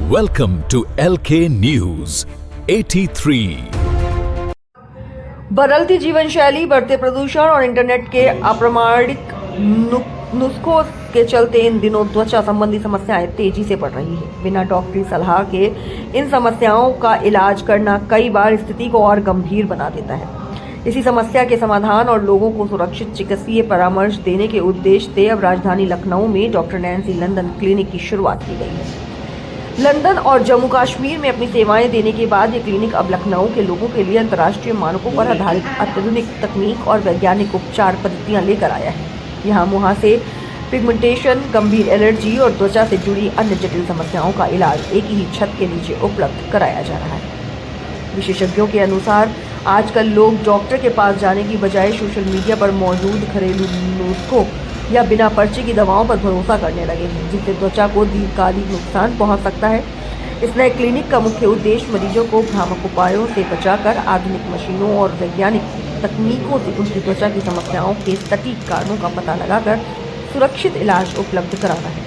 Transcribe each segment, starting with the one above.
Welcome to LK News 83। बदलती जीवन शैली, बढ़ते प्रदूषण और इंटरनेट के अप्रामाणिक नुस्खों के चलते इन दिनों त्वचा संबंधी समस्याएं तेजी से बढ़ रही है। बिना डॉक्टरी सलाह के इन समस्याओं का इलाज करना कई बार स्थिति को और गंभीर बना देता है। इसी समस्या के समाधान और लोगों को सुरक्षित चिकित्सीय परामर्श देने के उद्देश्य से अब राजधानी लखनऊ में डॉक्टर नैन्सी लंदन क्लिनिक की शुरुआत की गई है। लंदन और जम्मू कश्मीर में अपनी सेवाएं देने के बाद ये क्लिनिक अब लखनऊ के लोगों के लिए अंतर्राष्ट्रीय मानकों पर आधारित अत्याधुनिक तकनीक और वैज्ञानिक उपचार पद्धतियां लेकर आया है। यहाँ मुहां से पिगमेंटेशन, गंभीर एलर्जी और त्वचा से जुड़ी अन्य जटिल समस्याओं का इलाज एक ही छत के नीचे उपलब्ध कराया जा रहा है। विशेषज्ञों के अनुसार आजकल लोग डॉक्टर के पास जाने की बजाय सोशल मीडिया पर मौजूद घरेलू नुस्खों या बिना पर्चे की दवाओं पर भरोसा करने लगे हैं, जिससे त्वचा को दीर्घकालिक नुकसान पहुंच सकता है। इस नए क्लिनिक का मुख्य उद्देश्य मरीजों को भ्रामक उपायों से बचाकर आधुनिक मशीनों और वैज्ञानिक तकनीकों से उनकी त्वचा की समस्याओं के सटीक कारणों का पता लगाकर सुरक्षित इलाज उपलब्ध कराना है।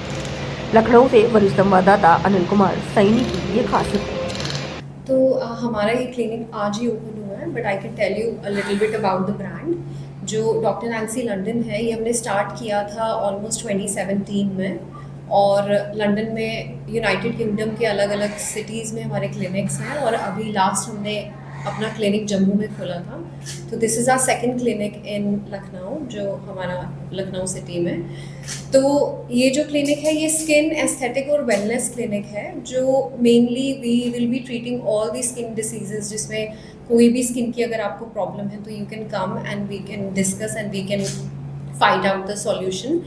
लखनऊ से वरिष्ठ संवाददाता अनिल कुमार सैनी की ये खास रिपोर्ट। तो हमारा ये क्लिनिक आज ही ओपन हुआ है, but I can tell you a little bit about the brand. जो डॉक्टर नैन्सी लंदन है, ये हमने स्टार्ट किया था ऑलमोस्ट 2017 में, और लंदन में यूनाइटेड किंगडम के अलग अलग सिटीज़ में हमारे क्लिनिक्स हैं, और अभी लास्ट हमने अपना क्लिनिक जम्मू में खोला था। तो this is our second clinic in Lucknow, जो हमारा लखनऊ सिटी में। तो ये जो क्लिनिक है, ये स्किन एस्थेटिक और वेलनेस क्लिनिक है, जो mainly we will be treating all the skin diseases, जिसमें कोई भी स्किन की अगर आपको प्रॉब्लम है तो you can come and we can discuss and we can find out the solution.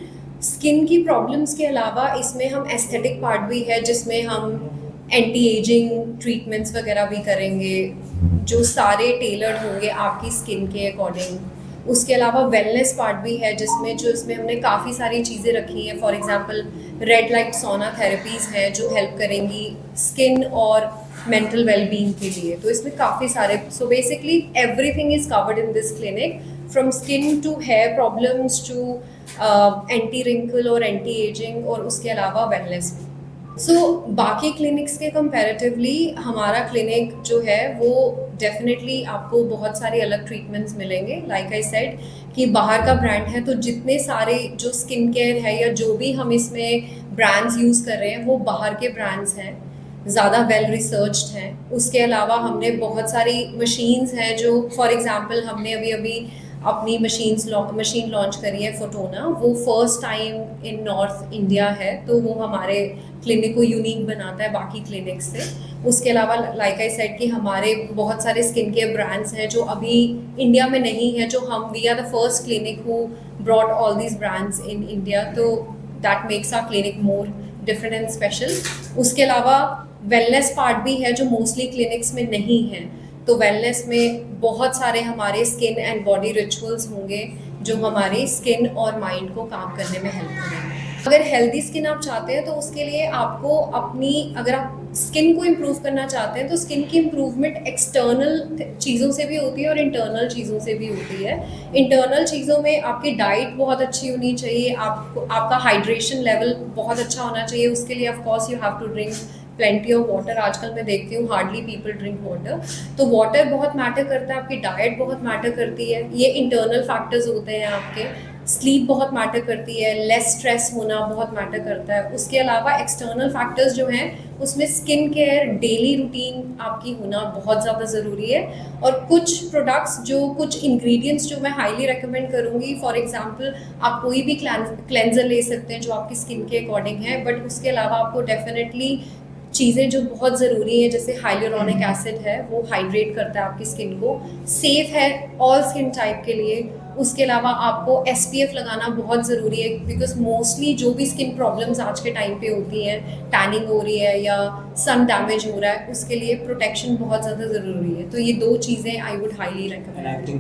Skin की प्रॉब्लम्स के अलावा इसमें हम एस्थेटिक पार्ट भी है, जिसमें हम एंटी एजिंग ट्रीटमेंट्स वगैरह भी करेंगे, जो सारे टेलर्ड होंगे आपकी स्किन के अकॉर्डिंग। उसके अलावा वेलनेस पार्ट भी है, इसमें हमने काफ़ी सारी चीज़ें रखी हैं। फॉर एग्जांपल रेड लाइट सोना थेरेपीज़ हैं, जो हेल्प करेंगी स्किन और मेंटल वेलबींग के लिए। तो इसमें काफ़ी सारे, so basically everything is covered in this clinic, from skin to hair problems to anti wrinkle और एंटी एजिंग, और उसके अलावा वेलनेस भी। सो बाकी क्लिनिक्स के कंपैरेटिवली हमारा क्लिनिक जो है वो डेफिनेटली आपको बहुत सारे अलग ट्रीटमेंट्स मिलेंगे। लाइक आई सेड कि बाहर का ब्रांड है, तो जितने सारे जो स्किन केयर है या जो भी हम इसमें ब्रांड्स यूज़ कर रहे हैं वो बाहर के ब्रांड्स हैं, ज़्यादा वेल रिसर्च्ड हैं। उसके अलावा हमने बहुत सारी मशीन्स हैं, जो फॉर एग्जांपल हमने अभी अपनी मशीन लॉन्च करी है फोटोना, वो first time in north India है, तो वो हमारे क्लिनिक को यूनिक बनाता है बाकी क्लिनिक से। उसके अलावा लाइक आई सेड कि हमारे बहुत सारे स्किन केयर ब्रांड्स हैं जो अभी इंडिया में नहीं है, जो हम we are the first clinic who brought all these brands in India, तो that makes our clinic more different and special. उसके अलावा वेलनेस पार्ट भी है, जो मोस्टली क्लिनिक्स में नहीं है। तो वेलनेस में बहुत सारे हमारे स्किन एंड बॉडी रिचुअल्स होंगे, जो हमारी स्किन और माइंड को काम करने में हेल्प करेंगे। अगर हेल्दी स्किन आप चाहते हैं तो उसके लिए आपको अगर आप स्किन को इम्प्रूव करना चाहते हैं तो स्किन की इम्प्रूवमेंट एक्सटर्नल चीज़ों से भी होती है और इंटरनल चीज़ों से भी होती है। इंटरनल चीज़ों में आपकी डाइट बहुत अच्छी होनी चाहिए, आपका हाइड्रेशन लेवल बहुत अच्छा होना चाहिए। उसके लिए of course you have to drink plenty of water. आजकल मैं देखती हूँ हार्डली पीपल ड्रिंक वाटर, तो वाटर बहुत मैटर करता है, आपकी डाइट बहुत मैटर करती है। ये इंटरनल फैक्टर्स होते हैं आपके। स्लीप बहुत मैटर करती है, लेस स्ट्रेस होना बहुत मैटर करता है। उसके अलावा एक्सटर्नल फैक्टर्स जो हैं, उसमें स्किन केयर डेली रूटीन आपकी होना बहुत ज़्यादा ज़रूरी है। और कुछ प्रोडक्ट्स, कुछ इंग्रेडिएंट्स जो मैं हाईली रेकमेंड करूँगी, फॉर एग्जांपल आप कोई भी क्लेंजर ले सकते हैं जो आपकी स्किन के अकॉर्डिंग है, बट उसके अलावा आपको डेफिनेटली चीज़ें जो बहुत ज़रूरी है, जैसे हाइलुरोनिक एसिड है, वो हाइड्रेट करता है आपकी स्किन को, सेफ़ है ऑल स्किन टाइप के लिए। उसके अलावा आपको SPF लगाना बहुत ज़रूरी है, बिकॉज मोस्टली जो भी स्किन प्रॉब्लम्स आज के टाइम पे होती हैं, टैनिंग हो रही है या सन डैमेज हो रहा है, उसके लिए प्रोटेक्शन बहुत ज़्यादा ज़रूरी है। तो ये दो चीज़ें आई वुड हाईली रेकमेंड।